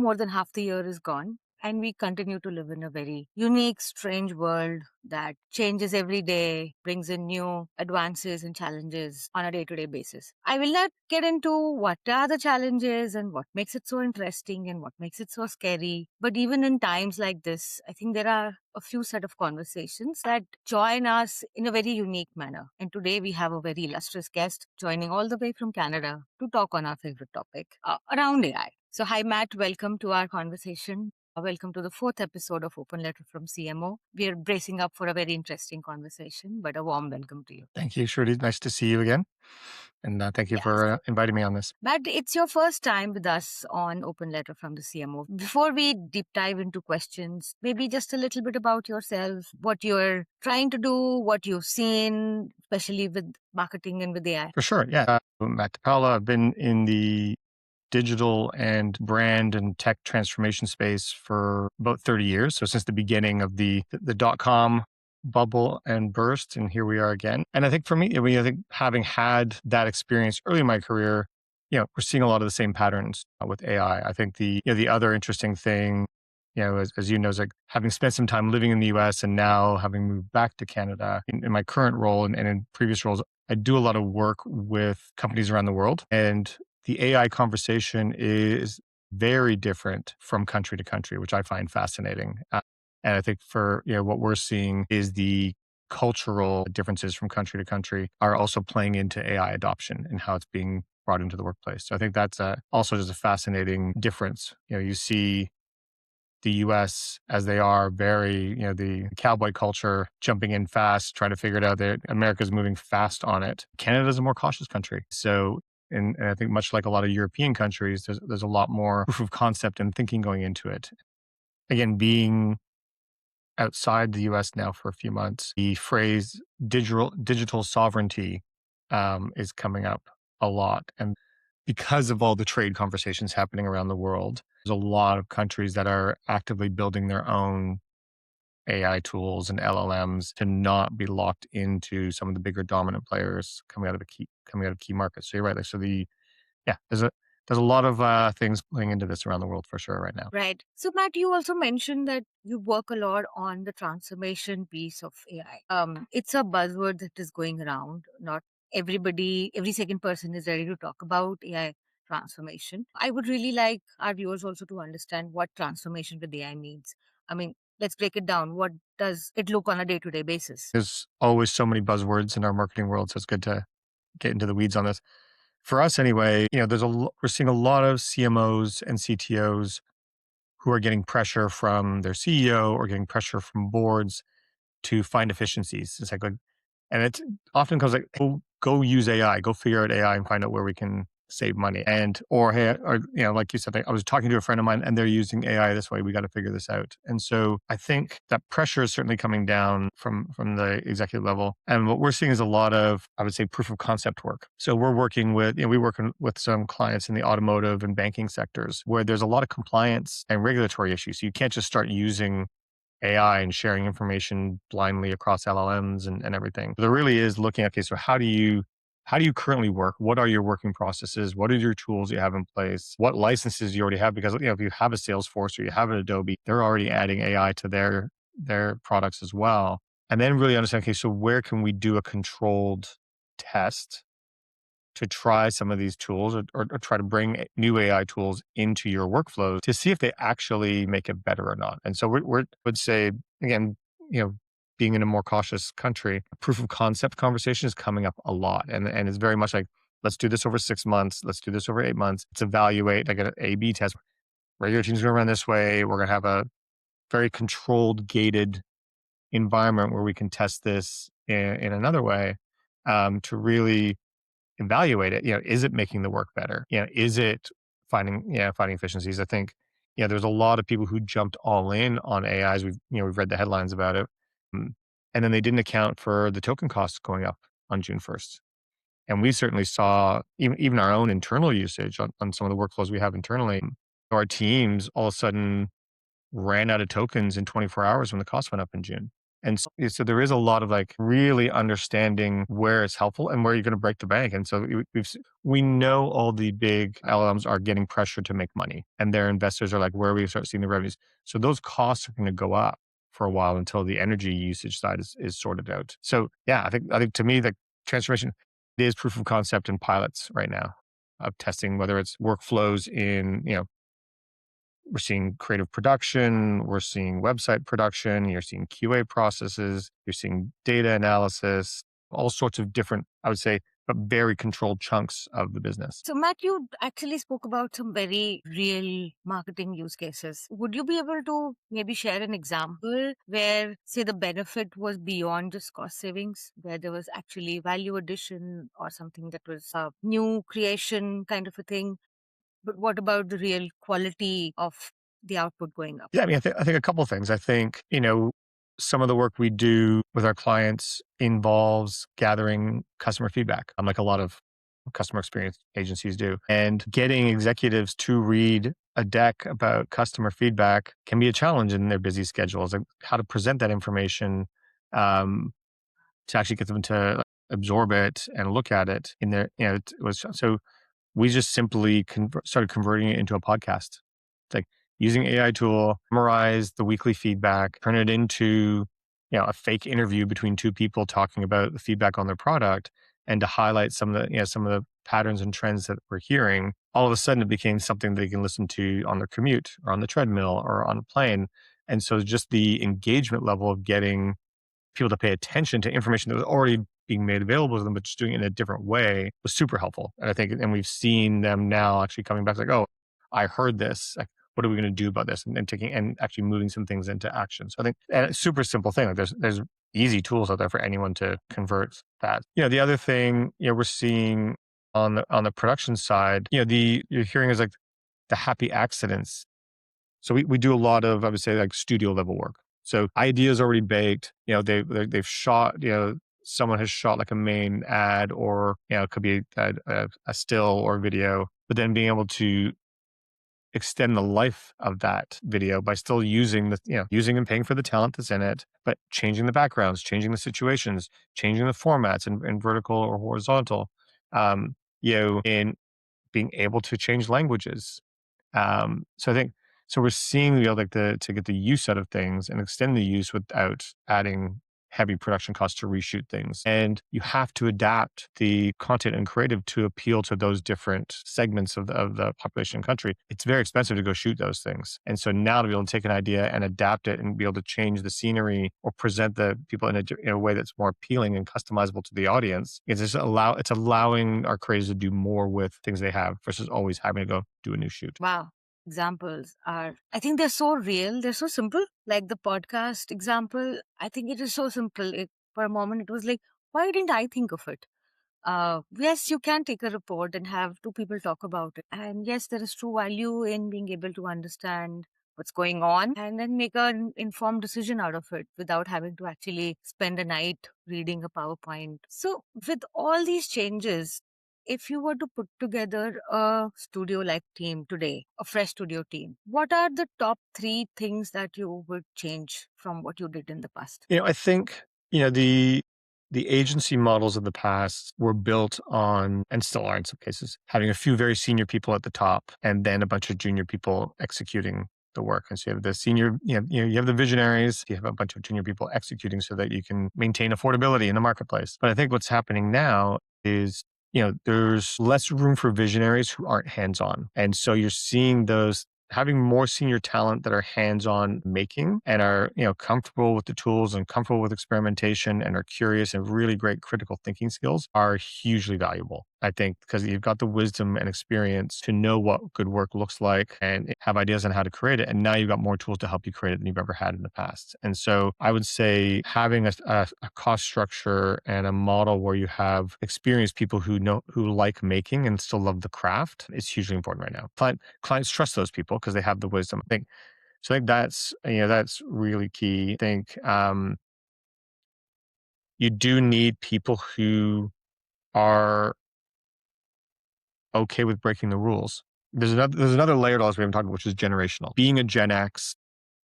more than half the year is gone, and we continue to live in a very unique, strange world that changes every day, brings in new advances and challenges on a day to day basis. I will not get into what are the challenges and what makes it so interesting and what makes it so scary. But even in times like this, I think there are a few set of conversations that join us in a very unique manner. And today we have a very illustrious guest joining all the way from Canada to talk on our favorite topic around AI. So, hi, Matt. Welcome to our conversation. Welcome to the fourth episode of Open Letter from CMO. We are bracing up for a very interesting conversation, but a warm welcome to you. Thank you, Shruti. Nice to see you again. And thank you Yes. for inviting me on this. Matt, it's your first time with us on Open Letter from the CMO. Before we deep dive into questions, maybe just a little bit about yourself, what you're trying to do, what you've seen, especially with marketing and with AI. For sure. Yeah. I'm at DiPaola. I've been in the digital and brand and tech transformation space for about 30 years. So since the beginning of the dot-com bubble and burst, and here we are again. And I think for me, I think having had that experience early in my career, we're seeing a lot of the same patterns with AI. I think the other interesting thing, as you know, is like having spent some time living in the US and now having moved back to Canada in my current role and in previous roles, I do a lot of work with companies around the world. And the AI conversation is very different from country to country, which I find fascinating. And I think for what we're seeing is the cultural differences from country to country are also playing into AI adoption and how it's being brought into the workplace. So I think that's also just a fascinating difference. You see the US as they are very, the cowboy culture jumping in fast, trying to figure it out. America's moving fast on it. Canada's a more cautious country. So, and I think much like a lot of European countries, there's a lot more proof of concept and thinking going into it. Again, being outside the US now for a few months, the phrase digital sovereignty is coming up a lot. And because of all the trade conversations happening around the world, there's a lot of countries that are actively building their own AI tools and LLMs to not be locked into some of the bigger dominant players coming out of key markets. So you're right. There's a lot of things playing into this around the world for sure right now. Right. So, Matt, you also mentioned that you work a lot on the transformation piece of AI. It's a buzzword that is going around. Not every second person is ready to talk about AI transformation. I would really like our viewers also to understand what transformation with AI means. I mean, let's break it down. What does it look on a day-to-day basis? There's always so many buzzwords in our marketing world, so it's good to get into the weeds on this. For us anyway, we're seeing a lot of CMOs and CTOs who are getting pressure from their CEO or getting pressure from boards to find efficiencies. It's like, and it often comes like, go use AI, go figure out AI and find out where we can save money. Like you said, I was talking to a friend of mine and they're using AI this way. We got to figure this out. And so I think that pressure is certainly coming down from the executive level. And what we're seeing is a lot of, I would say, proof of concept work. So we're working with, we work with some clients in the automotive and banking sectors where there's a lot of compliance and regulatory issues. So you can't just start using AI and sharing information blindly across LLMs and everything. There really is looking at, okay, so how do you currently work? What are your working processes? What are your tools you have in place? What licenses you already have? Because if you have a Salesforce or you have an Adobe, they're already adding AI to their products as well. And then really understand, okay, so where can we do a controlled test to try some of these tools or try to bring new AI tools into your workflows to see if they actually make it better or not. And so we would say, again, being in a more cautious country, proof of concept conversation is coming up a lot. And it's very much like, let's do this over 6 months. Let's do this over 8 months. Let's evaluate, like an A/B test. Regular team's going to run this way. We're going to have a very controlled, gated environment where we can test this in another way to really evaluate it. Is it making the work better? Is it finding efficiencies? I think, there's a lot of people who jumped all in on AIs. We've read the headlines about it. And then they didn't account for the token costs going up on June 1st. And we certainly saw even our own internal usage on some of the workflows we have internally. Our teams all of a sudden ran out of tokens in 24 hours when the cost went up in June. And so there is a lot of like really understanding where it's helpful and where you're going to break the bank. And so we know all the big LLMs are getting pressure to make money, and their investors are like, where we start seeing the revenues. So those costs are going to go up for a while until the energy usage side is sorted out. So yeah, I think to me the transformation is proof of concept in pilots right now of testing whether it's workflows in, we're seeing creative production, we're seeing website production, you're seeing QA processes, you're seeing data analysis, all sorts of different, I would say, but very controlled chunks of the business. So, Matt, you actually spoke about some very real marketing use cases. Would you be able to maybe share an example where, say, the benefit was beyond just cost savings, where there was actually value addition or something that was a new creation kind of a thing? But what about the real quality of the output going up? Yeah, I mean, I think a couple of things. I think, some of the work we do with our clients involves gathering customer feedback, unlike a lot of customer experience agencies do. And getting executives to read a deck about customer feedback can be a challenge in their busy schedules. Like how to present that information um, to actually get them to absorb it and look at it in their, it was so we just simply started converting it into a podcast. It's like using AI tool, summarize the weekly feedback, turn it into, a fake interview between two people talking about the feedback on their product, and to highlight some of the patterns and trends that we're hearing. All of a sudden, it became something they can listen to on their commute or on the treadmill or on a plane. And so, just the engagement level of getting people to pay attention to information that was already being made available to them, but just doing it in a different way was super helpful. And I think, and we've seen them now actually coming back like, oh, I heard this. Like, what are we going to do about this? And taking and actually moving some things into action. So I think, and it's a super simple thing. Like there's easy tools out there for anyone to convert that. The other thing, we're seeing on the production side, you're hearing is like the happy accidents. So we do a lot of, I would say, like studio level work. So ideas already baked. They've shot. Someone has shot like a main ad, or it could be a still or video. But then being able to extend the life of that video by still using and paying for the talent that's in it, but changing the backgrounds, changing the situations, changing the formats in vertical or horizontal. In being able to change languages, so I think we're seeing the like to get the use out of things and extend the use without adding heavy production costs to reshoot things. And you have to adapt the content and creative to appeal to those different segments of the population and country. It's very expensive to go shoot those things. And so now to be able to take an idea and adapt it and be able to change the scenery or present the people in a way that's more appealing and customizable to the audience, it's allowing our creators to do more with things they have versus always having to go do a new shoot. Wow. Examples are, I think they're so real, they're so simple. Like the podcast example, I think it is so simple. For a moment, it was like, why didn't I think of it? Yes, you can take a report and have two people talk about it. And yes, there is true value in being able to understand what's going on and then make an informed decision out of it without having to actually spend a night reading a PowerPoint. So, with all these changes, if you were to put together a studio like team today, a fresh studio team, what are the top three things that you would change from what you did in the past? I think, the agency models of the past were built on, and still are in some cases, having a few very senior people at the top and then a bunch of junior people executing the work. And so you have the senior, you have the visionaries, you have a bunch of junior people executing so that you can maintain affordability in the marketplace. But I think what's happening now is, there's less room for visionaries who aren't hands-on. And so you're seeing those having more senior talent that are hands-on making and are, comfortable with the tools and comfortable with experimentation and are curious and really great critical thinking skills are hugely valuable. I think because you've got the wisdom and experience to know what good work looks like and have ideas on how to create it. And now you've got more tools to help you create it than you've ever had in the past. And so I would say having a cost structure and a model where you have experienced people who like making and still love the craft is hugely important right now. Clients trust those people because they have the wisdom. I think that's really key. I think you do need people who are okay with breaking the rules. There's another layer to all this we haven't talked about, which is generational. Being a Gen X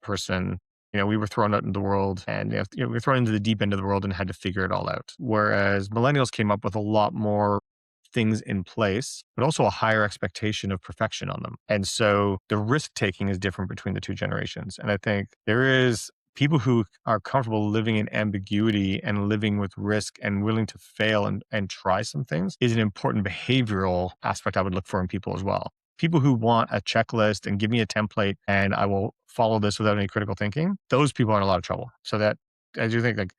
person, we were thrown out into the world and we were thrown into the deep end of the world and had to figure it all out. Whereas millennials came up with a lot more things in place, but also a higher expectation of perfection on them. And so the risk taking is different between the two generations. And I think there is people who are comfortable living in ambiguity and living with risk and willing to fail and try some things is an important behavioral aspect I would look for in people as well. People who want a checklist and give me a template and I will follow this without any critical thinking, those people are in a lot of trouble. So that I do think like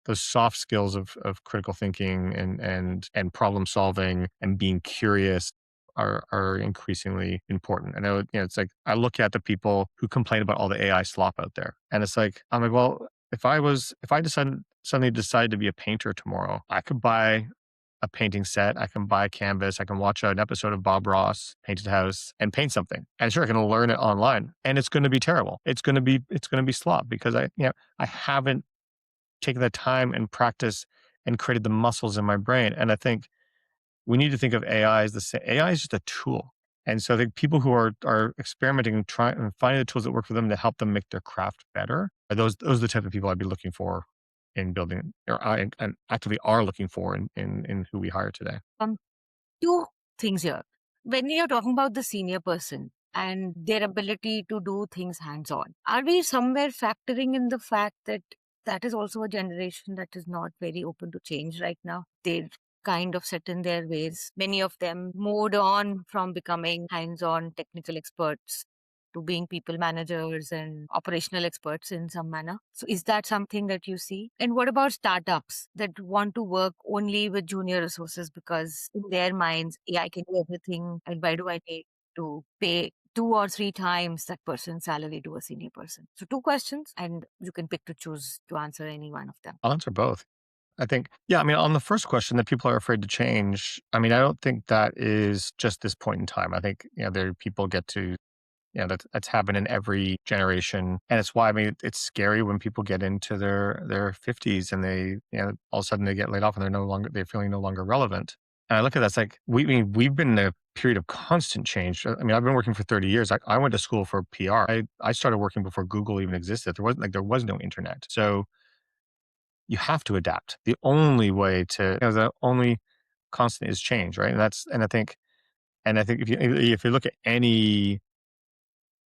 those soft skills of critical thinking and problem solving and being curious are increasingly important. And it's like I look at the people who complain about all the AI slop out there, and it's like I'm like, well, if I decided suddenly decide to be a painter tomorrow, I could buy a painting set, I can buy a canvas, I can watch an episode of Bob Ross Painted House and paint something. And sure, I can learn it online, and it's going to be terrible. It's going to be slop because I haven't taken the time and practice and created the muscles in my brain. And I think we need to think of AI as the same. AI is just a tool. And so I think people who are experimenting and trying and finding the tools that work for them to help them make their craft better, those are the type of people I'd be looking for in building, or I and actively are looking for in who we hire today. Um, Two things here. When you're talking about the senior person and their ability to do things hands on, are we somewhere factoring in the fact that that is also a generation that is not very open to change right now? They're kind of set in their ways. Many of them moved on from becoming hands on technical experts to being people managers and operational experts in some manner. So, is that something that you see? And what about startups that want to work only with junior resources because in their minds, AI can do everything? And why do I need to pay two or three times that person's salary to a senior person? So, two questions, and you can pick to choose to answer any one of them. I'll answer both. I think, yeah, I mean, on the first question that people are afraid to change, I mean, I don't think that is just this point in time. I think, there people get to, that's happened in every generation. And it's why, I mean, it's scary when people get into their 50s and they, all of a sudden they get laid off and they're feeling no longer relevant. And I look at that, it's like, we've been in a period of constant change. I mean, I've been working for 30 years. I went to school for PR. I started working before Google even existed. There was no internet. So, you have to adapt. The only way to, the only constant is change, right? And I think if you look at any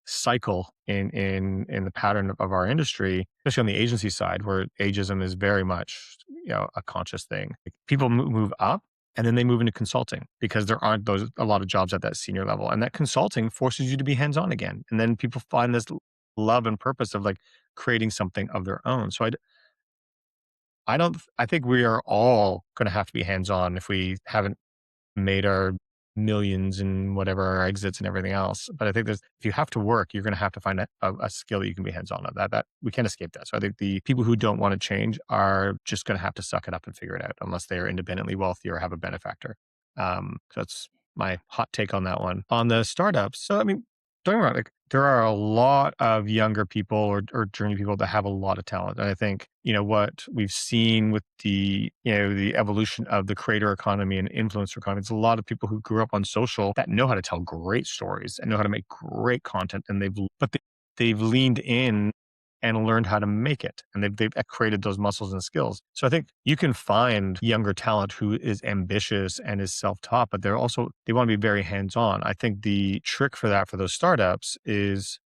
cycle in the pattern of our industry, especially on the agency side, where ageism is very much a conscious thing, like, people move up and then they move into consulting because there aren't a lot of jobs at that senior level, and that consulting forces you to be hands on again, and then people find this love and purpose of like creating something of their own. So I don't I think we are all gonna have to be hands-on if we haven't made our millions and whatever our exits and everything else. But I think if you have to work, you're gonna have to find a skill that you can be hands-on on. That we can't escape that. So I think the people who don't wanna change are just gonna have to suck it up and figure it out unless they are independently wealthy or have a benefactor. So that's my hot take on that one. On the startups, so I mean, don't get me wrong, like, there are a lot of younger people or journey people that have a lot of talent. And I think, what we've seen with the evolution of the creator economy and influencer economy, it's a lot of people who grew up on social that know how to tell great stories and know how to make great content. And they've leaned in and learned how to make it. And they've created those muscles and skills. So I think you can find younger talent who is ambitious and is self-taught, but they want to be very hands-on. I think the trick for that for those startups is,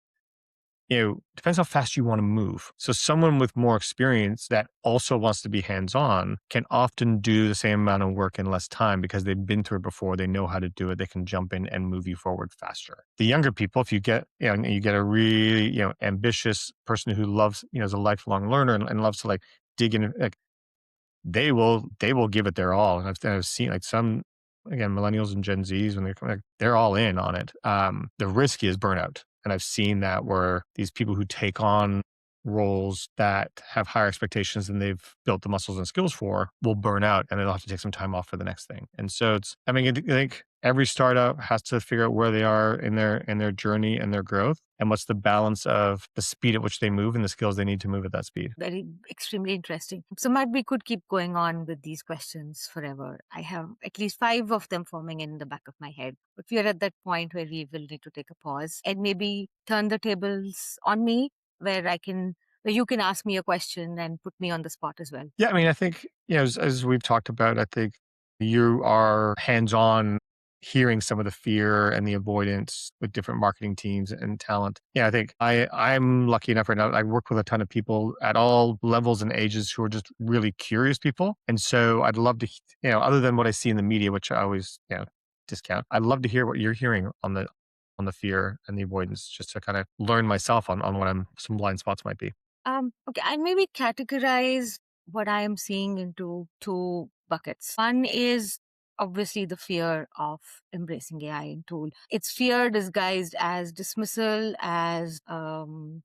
depends how fast you want to move. So someone with more experience that also wants to be hands-on can often do the same amount of work in less time because they've been through it before. They know how to do it. They can jump in and move you forward faster. The younger people, if you get, and you get a really, ambitious person who loves, is a lifelong learner and loves to like dig in, like they will give it their all. And I've seen like some, again, millennials and Gen Zs when they're all in on it. The risk is burnout, and I've seen that where these people who take on roles that have higher expectations than they've built the muscles and skills for will burn out, and they'll have to take some time off for the next thing. And so I mean, I think every startup has to figure out where they are in their journey and their growth, and what's the balance of the speed at which they move and the skills they need to move at that speed. Very extremely interesting. So, Matt, we could keep going on with these questions forever. I have at least five of them forming in the back of my head. But we are at that point where we will need to take a pause and maybe turn the tables on me, where I can where you can ask me a question and put me on the spot as well. Yeah, I mean, I think, as we've talked about, I think you are hands-on hearing some of the fear and the avoidance with different marketing teams and talent. Yeah, I think I'm lucky enough right now. I work with a ton of people at all levels and ages who are just really curious people. And so I'd love to, other than what I see in the media, which I always, discount, I'd love to hear what you're hearing on the fear and the avoidance, just to kind of learn myself on what some blind spots might be. Okay, I maybe categorize what I am seeing into two buckets. One is obviously the fear of embracing AI and tool. It's fear disguised as dismissal, as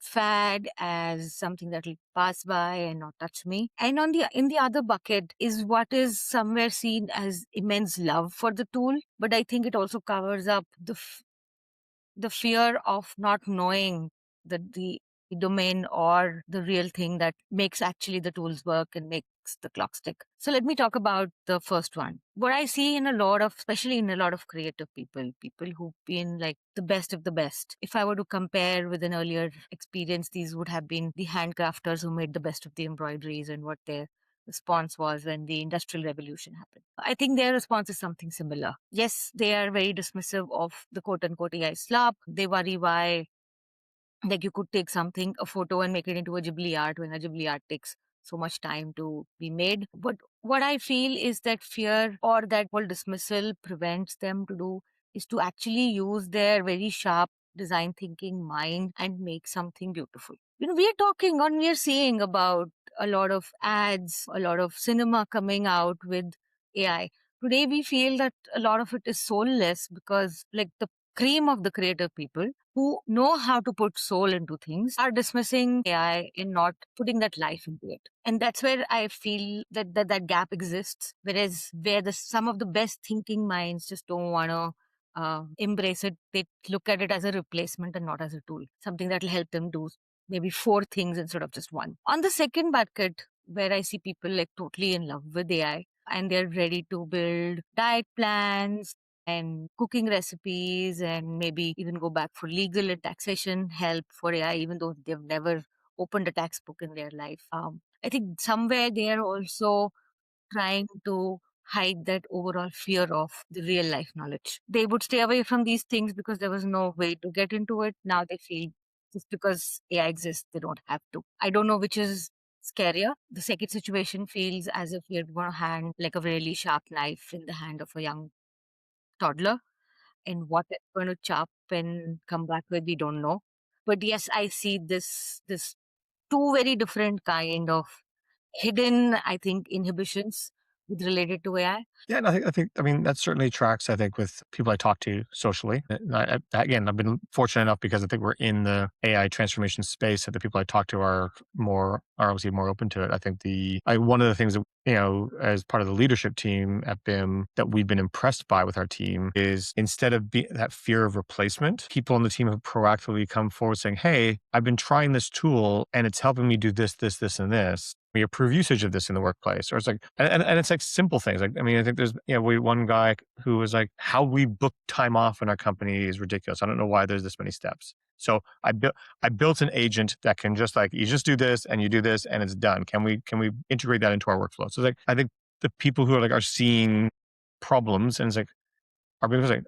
fad, as something that will pass by and not touch me. And on the in the other bucket is what is somewhere seen as immense love for the tool, but I think it also covers up the fear of not knowing the domain or the real thing that makes actually the tools work and makes the clock stick. So let me talk about the first one. What I see in a lot of, especially in a lot of creative people, people who've been like the best of the best. If I were to compare with an earlier experience, these would have been the handcrafters who made the best of the embroideries and what their response was when the industrial revolution happened. I think their response is something similar. Yes, they are very dismissive of the quote unquote AI slop. They worry why, like, you could take something, a photo, and make it into a Ghibli art when a Ghibli art takes so much time to be made. But what I feel is that fear or that whole dismissal prevents them to do is to actually use their very sharp design thinking mind and make something beautiful. We are talking and we are seeing about a lot of ads, a lot of cinema coming out with AI. Today, we feel that a lot of it is soulless because, like, the cream of the creative people who know how to put soul into things are dismissing AI and not putting that life into it. And that's where I feel that gap exists. Whereas where some of the best thinking minds just don't want to embrace it, they look at it as a replacement and not as a tool, something that will help them do maybe four things instead of just one. On the second bucket, where I see people like totally in love with AI and they're ready to build diet plans and cooking recipes and maybe even go back for legal and taxation help for AI, even though they've never opened a tax book in their life. I think somewhere they are also trying to hide that overall fear of the real life knowledge. They would stay away from these things because there was no way to get into it. Now they feel just because AI exists, they don't have to. I don't know which is scarier. The second situation feels as if you're going to hand like a really sharp knife in the hand of a young toddler, and what it's going to chop and come back with, we don't know. But yes, I see this two very different kind of hidden, I think, inhibitions with related to AI. Yeah, and I mean, that certainly tracks, I think, with people I talk to socially. And again, I've been fortunate enough because I think we're in the AI transformation space that the people I talk to are obviously more open to it. I think one of the things that, as part of the leadership team at BIM that we've been impressed by with our team is instead of that fear of replacement, people on the team have proactively come forward saying, "Hey, I've been trying this tool and it's helping me do this, this, this, and this. We approve usage of this in the workplace," or it's like, and it's like simple things. Like, I mean, I think there's, one guy who was like, "How we book time off in our company is ridiculous. I don't know why there's this many steps." So I built an agent that can just like, you just do this and you do this and it's done. Can we integrate that into our workflow? So like, I think the people who are seeing problems and it's like,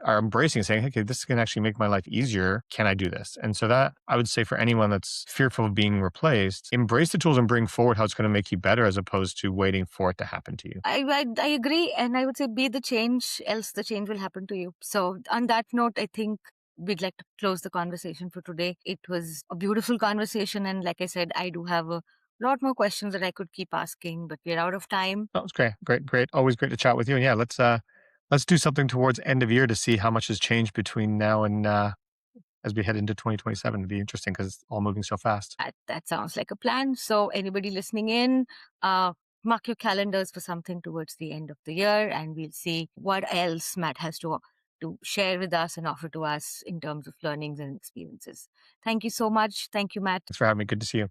are embracing and saying, "Hey, okay, this can actually make my life easier. Can I do this?" And so that I would say for anyone that's fearful of being replaced, embrace the tools and bring forward how it's going to make you better as opposed to waiting for it to happen to you. I agree. And I would say be the change, else the change will happen to you. So, on that note, I think we'd like to close the conversation for today. It was a beautiful conversation. And like I said, I do have a lot more questions that I could keep asking, but we're out of time. That was great. Great, great. Always great to chat with you. And yeah, let's do something towards end of year to see how much has changed between now and as we head into 2027. It'd be interesting because it's all moving so fast. That sounds like a plan. So, anybody listening in, mark your calendars for something towards the end of the year, and we'll see what else Matt has to share with us and offer to us in terms of learnings and experiences. Thank you so much. Thank you, Matt. Thanks for having me. Good to see you.